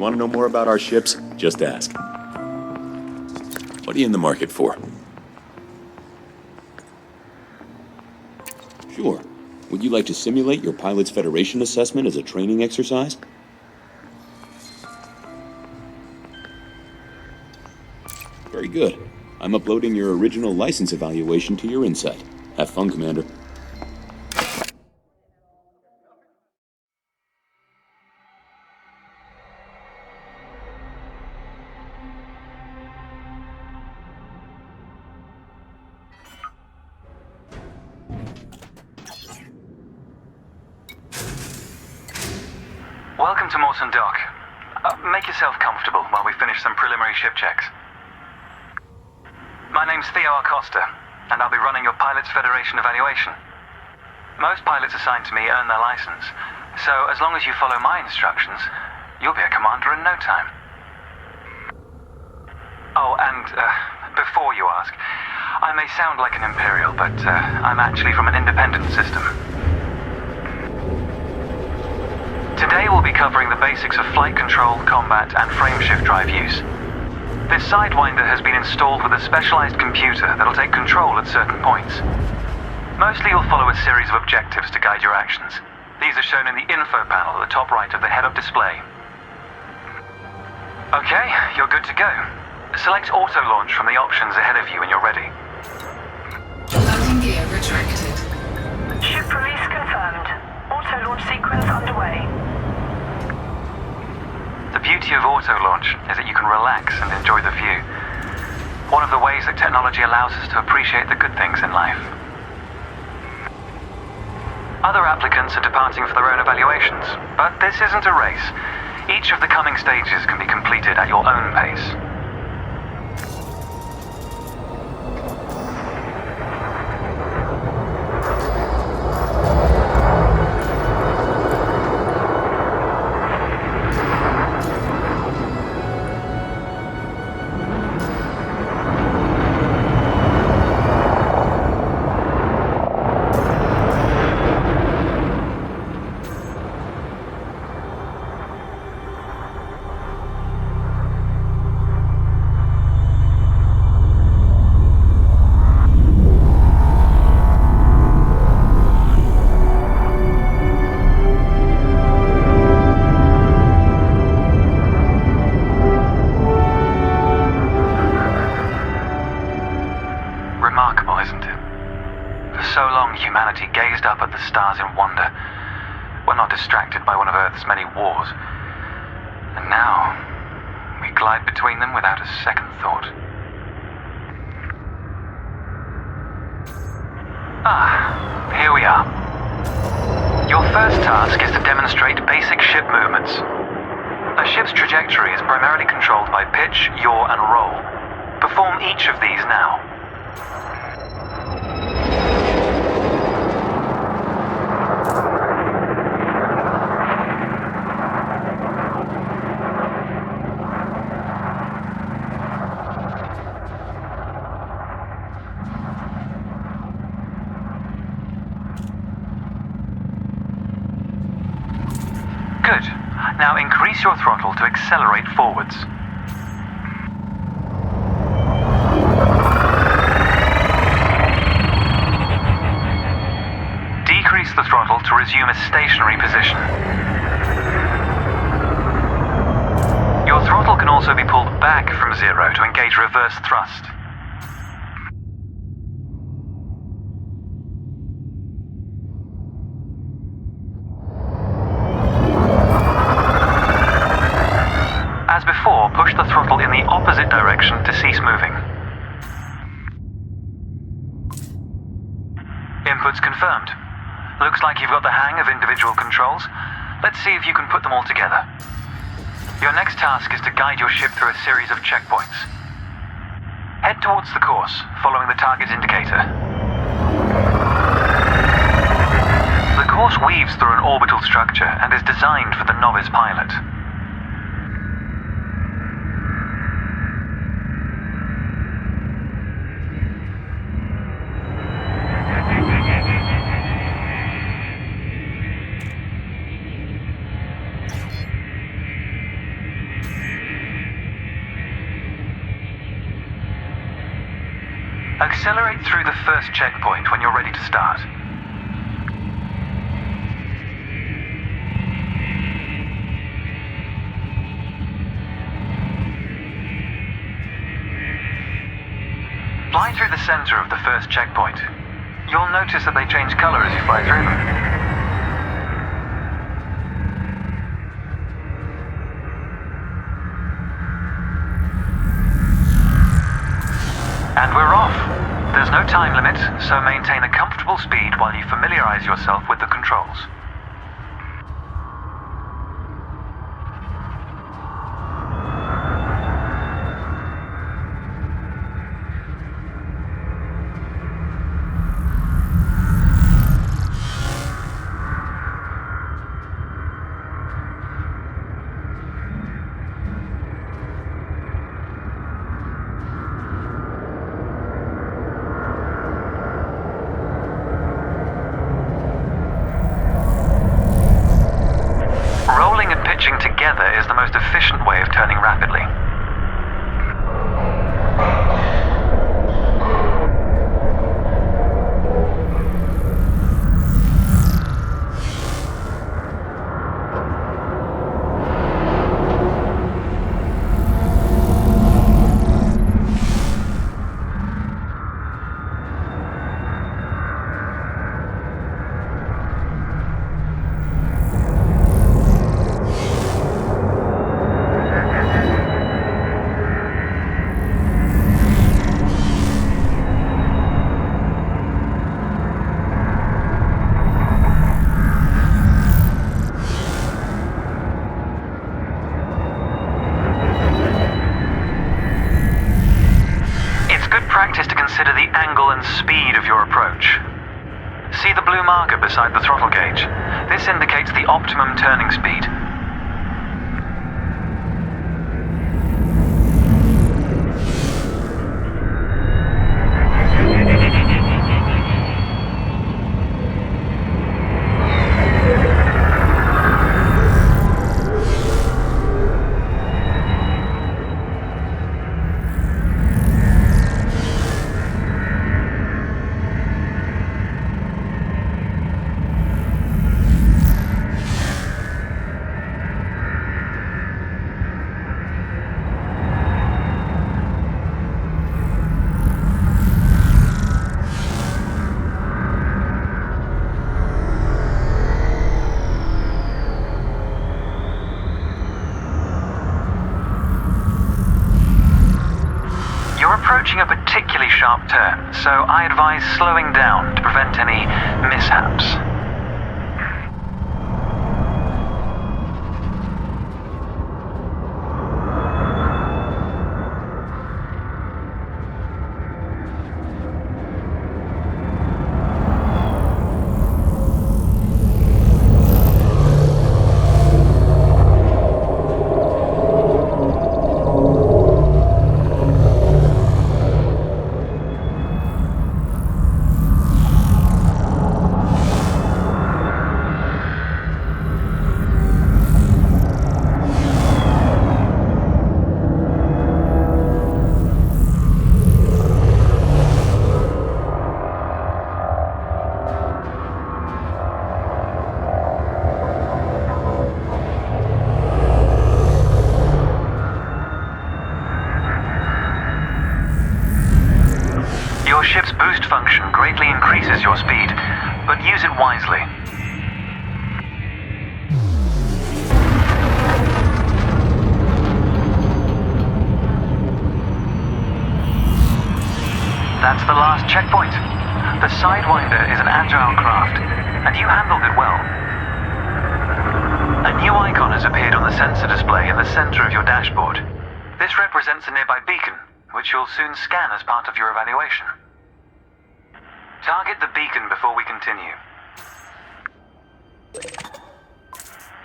want to know more about our ships, just ask. What are you in the market for? Sure. Would you like to simulate your Pilots Federation assessment as a training exercise? Very good. I'm uploading your original license evaluation to your Insight. Have fun, Commander. Welcome to Mawson Dock. Make yourself comfortable while we finish some preliminary ship checks. My name's Theo Acosta, and I'll be running your Pilots Federation evaluation. Most pilots assigned to me earn their license, so as long as you follow my instructions, you'll be a commander in no time. Oh, and before you ask, I may sound like an Imperial, but I'm actually from an independent system. Today we'll be covering the basics of flight control, combat, and frameshift drive use. This Sidewinder has been installed with a specialized computer that'll take control at certain points. Mostly you'll follow a series of objectives to guide your actions. These are shown in the info panel at the top right of the head-up display. Okay, you're good to go. Select auto launch from the options ahead of you when you're ready. Landing gear retracted. Ship release confirmed. Auto launch sequence underway. The beauty of auto launch is that you can relax and enjoy the view. One of the ways that technology allows us to appreciate the good things in life. Other applicants are departing for their own evaluations, but this isn't a race. Each of the coming stages can be completed at your own pace. Remarkable, isn't it? For so long, humanity gazed up at the stars in wonder. We're not distracted by one of Earth's many wars. And now, we glide between them without a second thought. Here we are. Your first task is to demonstrate basic ship movements. A ship's trajectory is primarily controlled by pitch, yaw, and roll. Perform each of these now. Good. Now increase your throttle to accelerate forwards. Decrease the throttle to resume a stationary position. Your throttle can also be pulled back from zero to engage reverse thrust. As before, push the throttle in the opposite direction to cease moving. Inputs confirmed. Looks like you've got the hang of individual controls. Let's see if you can put them all together. Your next task is to guide your ship through a series of checkpoints. Head towards the course, following the target indicator. The course weaves through an orbital structure and is designed for the novice pilot. Accelerate through the first checkpoint when you're ready to start. Fly through the center of the first checkpoint. You'll notice that they change color as you fly through them. And we're off. There's no time limit, so maintain a comfortable speed while you familiarize yourself with the controls. Pitching together is the most efficient way of turning rapidly. Practice to consider the angle and speed of your approach. See the blue marker beside the throttle gauge? This indicates the optimum turning speed. Approaching a particularly sharp turn, so I advise slowing down to prevent any mishaps. Your ship's boost function greatly increases your speed, but use it wisely. That's the last checkpoint. The Sidewinder is an agile craft, and you handled it well. A new icon has appeared on the sensor display in the center of your dashboard. This represents a nearby beacon, which you'll soon scan as part of your evaluation. Target the beacon before we continue.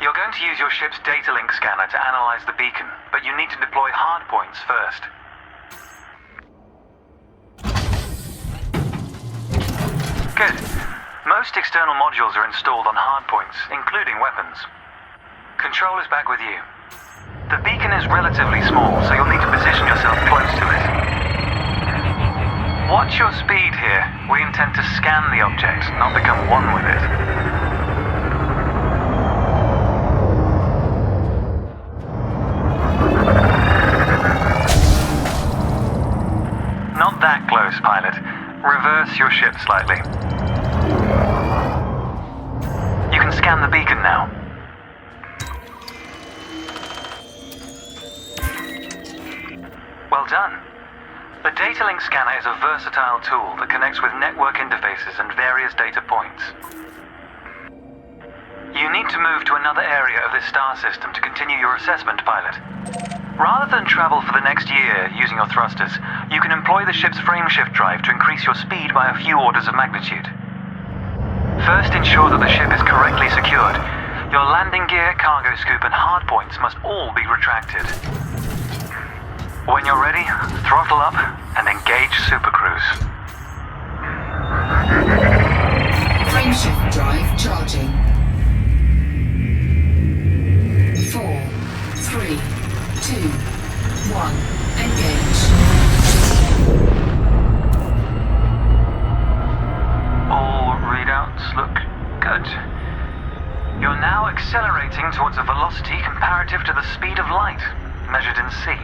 You're going to use your ship's data link scanner to analyze the beacon, but you need to deploy hardpoints first. Good. Most external modules are installed on hardpoints, including weapons. Control is back with you. The beacon is relatively small, so you'll need to position yourself close to it. Watch your speed here. We intend to scan the object, not become one with it. Not that close, pilot. Reverse your ship slightly. You can scan the beacon now. Well done. The data link scanner is a versatile tool that connects with network interfaces and various data points. You need to move to another area of this star system to continue your assessment, pilot. Rather than travel for the next year using your thrusters, you can employ the ship's frameshift drive to increase your speed by a few orders of magnitude. First, ensure that the ship is correctly secured. Your landing gear, cargo scoop, and hardpoints must all be retracted. When you're ready, throttle up and engage Super Cruise. Frameshift drive charging. 4, 3, 2, 1. Engage. All readouts look good. You're now accelerating towards a velocity comparative to the speed of light, measured in C.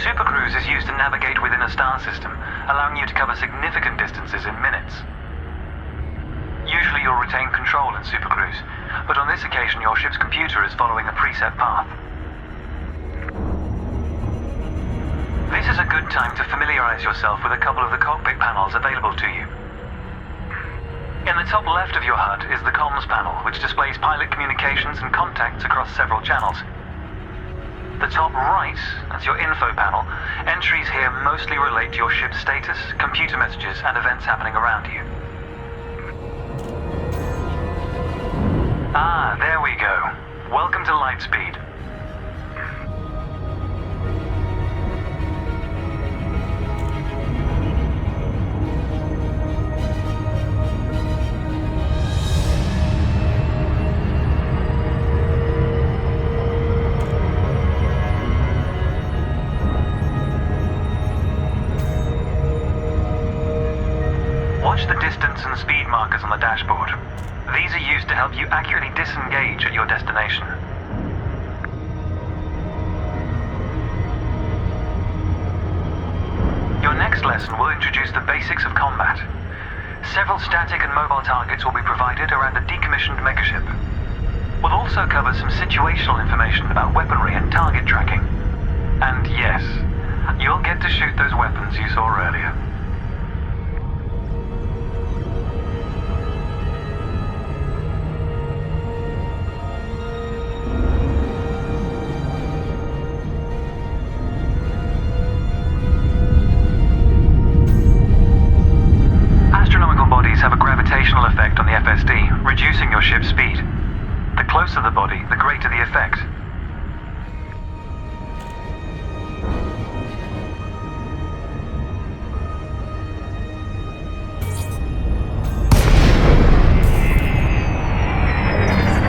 Supercruise is used to navigate within a star system, allowing you to cover significant distances in minutes. Usually you'll retain control in Supercruise, but on this occasion your ship's computer is following a preset path. This is a good time to familiarize yourself with a couple of the cockpit panels available to you. In the top left of your HUD is the comms panel, which displays pilot communications and contacts across several channels. The top right, that's your info panel. Entries here mostly relate to your ship's status, computer messages, and events happening around you. Ah, there we go. Welcome to Lightspeed. Watch the distance and speed markers on the dashboard. These are used to help you accurately disengage at your destination. Your next lesson will introduce the basics of combat. Several static and mobile targets will be provided around a decommissioned megaship. We'll also cover some situational information about weaponry and target tracking. And yes, you'll get to shoot those weapons you saw earlier. Have a gravitational effect on the FSD, reducing your ship's speed. The closer the body, the greater the effect.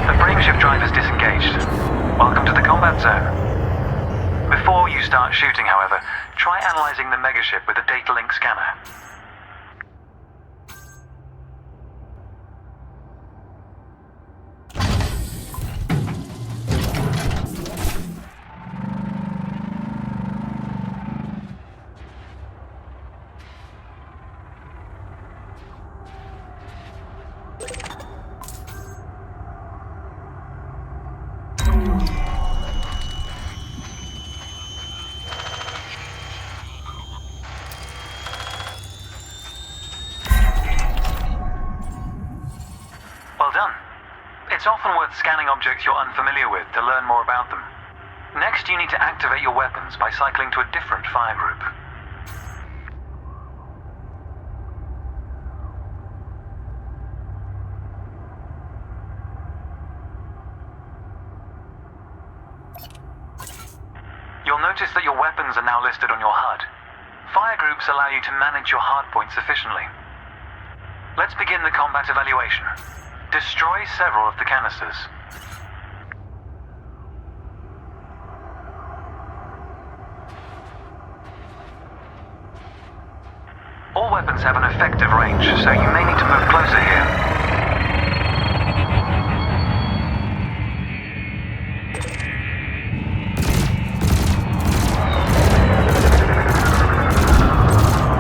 The frameshift drive is disengaged. Welcome to the combat zone. Before you start shooting, however, try analyzing the megaship with a data link scanner. Well done. It's often worth scanning objects you're unfamiliar with to learn more about them. Next, you need to activate your weapons by cycling to a different fire group. You'll notice that your weapons are now listed on your HUD. Fire groups allow you to manage your hardpoints efficiently. Let's begin the combat evaluation. Destroy several of the canisters. have an effective range, so you may need to move closer here.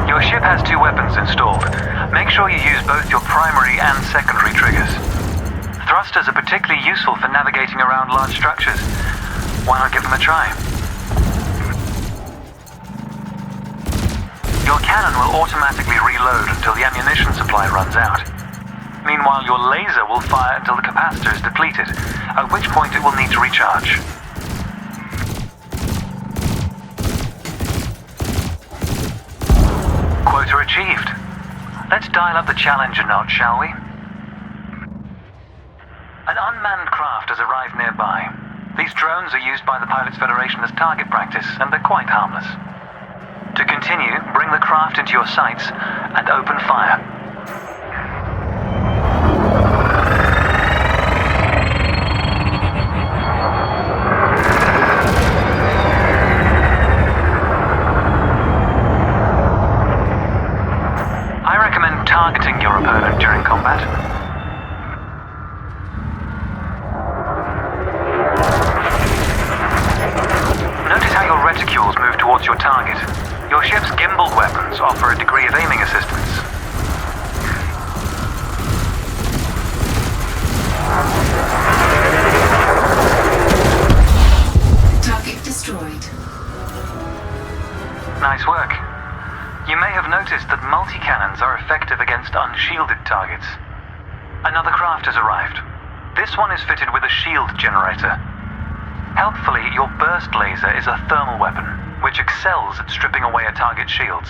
Your ship has 2 weapons installed. Make sure you use both your primary and secondary triggers. Thrusters are particularly useful for navigating around large structures. Why not give them a try? Your cannon will automatically reload until the ammunition supply runs out. Meanwhile, your laser will fire until the capacitor is depleted, at which point it will need to recharge. Quota achieved. Let's dial up the challenge a notch, shall we? An unmanned craft has arrived nearby. These drones are used by the Pilots Federation as target practice, and they're quite harmless. To continue, bring the craft into your sights and open fire. I recommend targeting your opponent during combat. Notice how your reticules move towards your target. Your ship's gimbal weapons offer a degree of aiming assistance. Target destroyed. Nice work. You may have noticed that multi-cannons are effective against unshielded targets. Another craft has arrived. This one is fitted with a shield generator. Helpfully, your burst laser is a thermal weapon, which excels at stripping away a target's shields.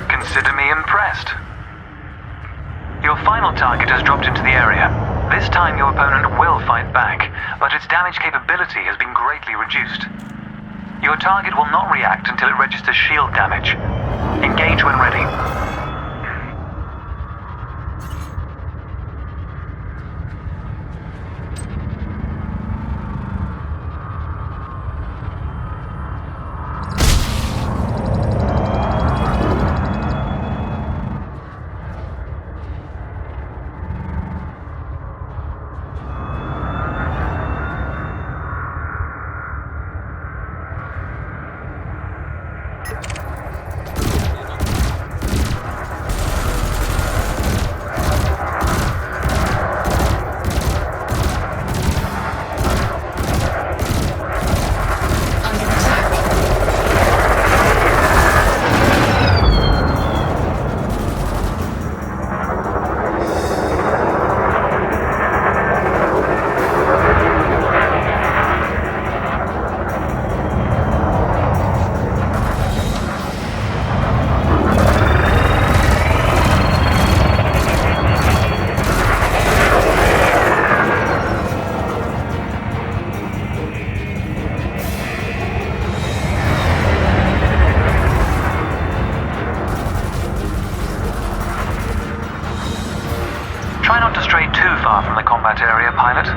Consider me impressed. Your final target has dropped into the area. This time your opponent will fight back, but its damage capability has been greatly reduced. Your target will not react until it registers shield damage. Engage when ready. Try not to stray too far from the combat area, pilot.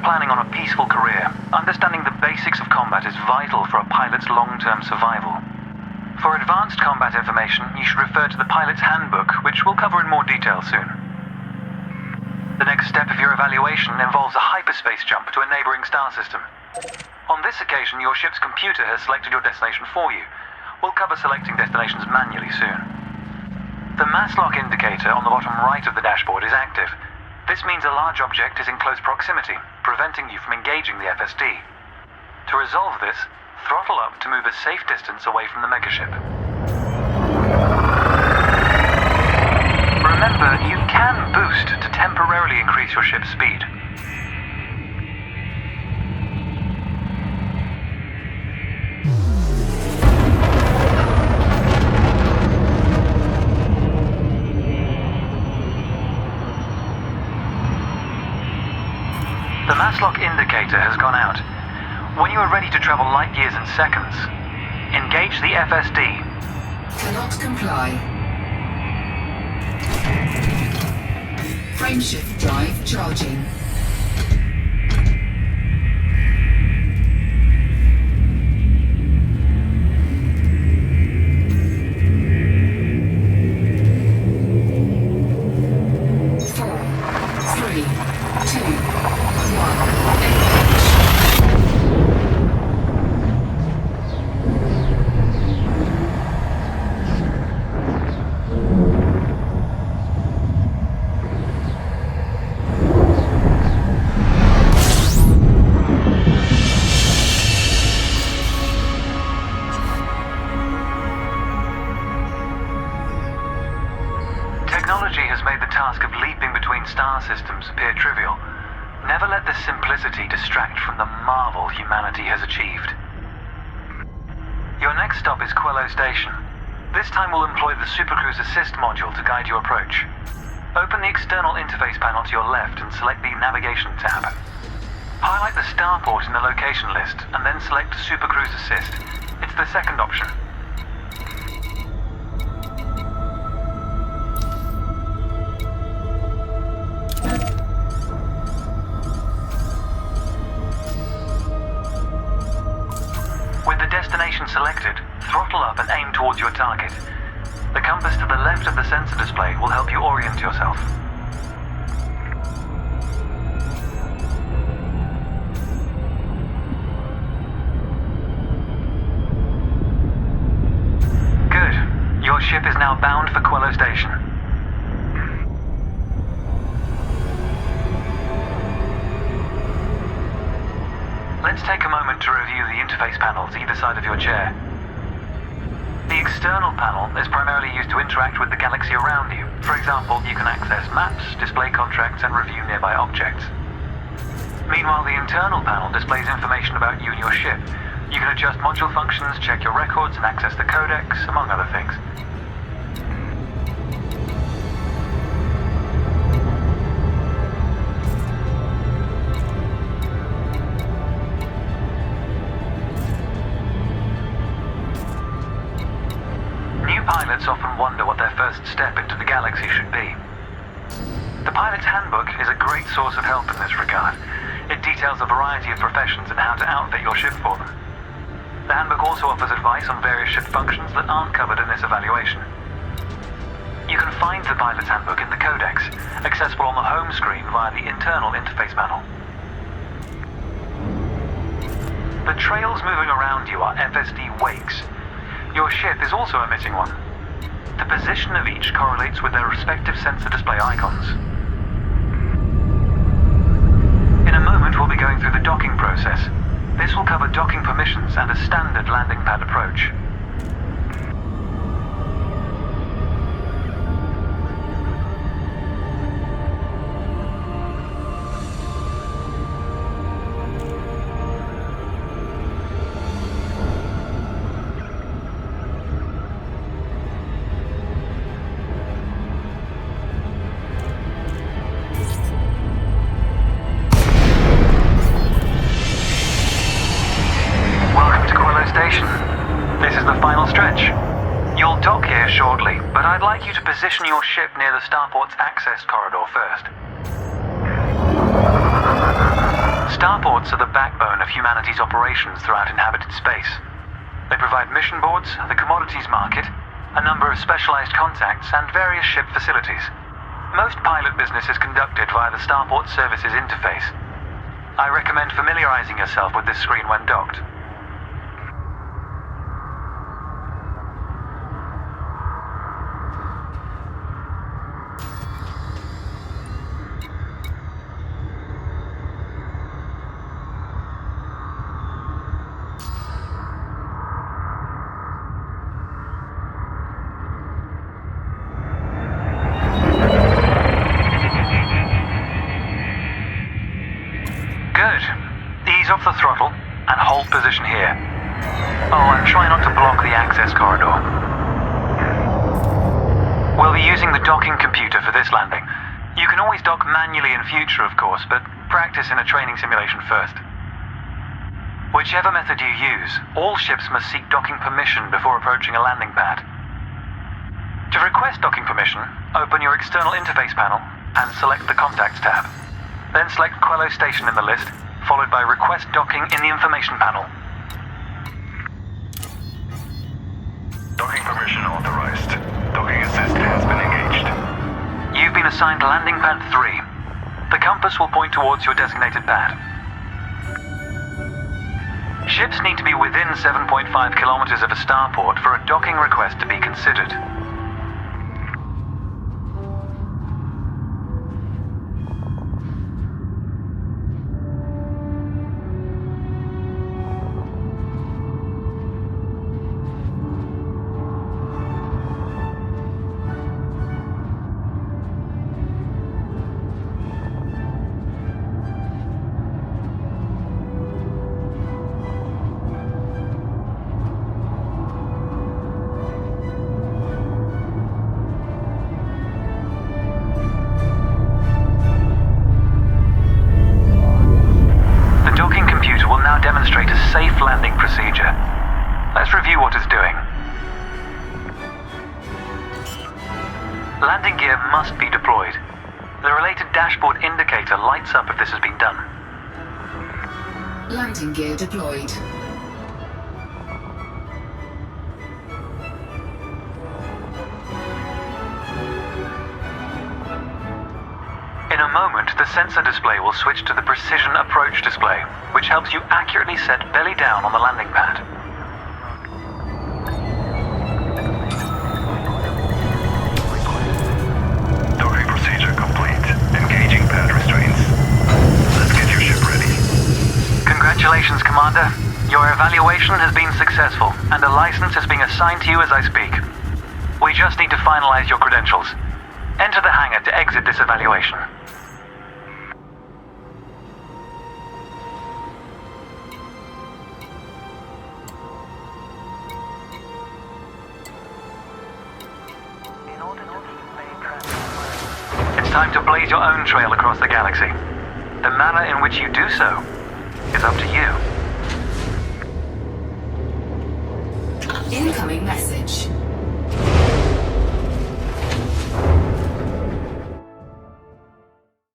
planning on a peaceful career, understanding the basics of combat is vital for a pilot's long-term survival. For advanced combat information, you should refer to the pilot's handbook, which we'll cover in more detail soon. The next step of your evaluation involves a hyperspace jump to a neighboring star system. On this occasion, your ship's computer has selected your destination for you. We'll cover selecting destinations manually soon. The mass lock indicator on the bottom right of the dashboard is active. This means a large object is in close proximity, preventing you from engaging the FSD. To resolve this, throttle up to move a safe distance away from the megaship. Remember, you can boost to temporarily increase your ship's speed. The mass lock indicator has gone out. When you are ready to travel light years in seconds, engage the FSD. Cannot comply. Frameshift drive charging. Technology has made the task of leaping between star systems appear trivial. Never let this simplicity distract from the marvel humanity has achieved. Your next stop is Quello Station. This time we'll employ the Supercruise Assist module to guide your approach. Open the external interface panel to your left and select the Navigation tab. Highlight the starport in the location list and then select Supercruise Assist. It's the second option. With the destination selected, throttle up and aim towards your target. The compass to the left of the sensor display will help you orient yourself. Good. Your ship is now bound for Quello Station. Let's take a moment to review the interface panels either side of your chair. The external panel is primarily used to interact with the galaxy around you. For example, you can access maps, display contracts, and review nearby objects. Meanwhile, the internal panel displays information about you and your ship. You can adjust module functions, check your records, and access the codex, among other things. Pilots often wonder what their first step into the galaxy should be. The pilot's handbook is a great source of help in this regard. It details a variety of professions and how to outfit your ship for them. The handbook also offers advice on various ship functions that aren't covered in this evaluation. You can find the pilot's handbook in the codex, accessible on the home screen via the internal interface panel. The trails moving around you are FSD wakes. Your ship is also emitting one. The position of each correlates with their respective sensor display icons. In a moment, we'll be going through the docking process. This will cover docking permissions and a standard landing pad approach. This is the final stretch. You'll dock here shortly, but I'd like you to position your ship near the starport's access corridor first. Starports are the backbone of humanity's operations throughout inhabited space. They provide mission boards, the commodities market, a number of specialized contacts, and various ship facilities. Most pilot business is conducted via the Starport Services interface. I recommend familiarizing yourself with this screen when docked. Good. Ease off the throttle and hold position here. Oh, and try not to block the access corridor. We'll be using the docking computer for this landing. You can always dock manually in future, of course, but practice in a training simulation first. Whichever method you use, all ships must seek docking permission before approaching a landing pad. To request docking permission, open your external interface panel and select the Contacts tab. Then select Quello Station in the list, followed by Request Docking in the Information panel. Docking permission authorized. Docking assist has been engaged. You've been assigned Landing Pad 3. The compass will point towards your designated pad. Ships need to be within 7.5 kilometers of a starport for a docking request to be considered. Demonstrate a safe landing procedure. Let's review what it's doing. Landing gear must be deployed. The related dashboard indicator lights up if this has been done. Landing gear deployed. In a moment, the sensor display will switch to the Precision Approach display, which helps you accurately set belly down on the landing pad. Docking procedure complete. Engaging pad restraints. Let's get your ship ready. Congratulations, Commander. Your evaluation has been successful, and a license is being assigned to you as I speak. We just need to finalize your credentials. Enter the hangar to exit this evaluation. It's time to blaze your own trail across the galaxy. The manner in which you do so is up to you. Incoming message.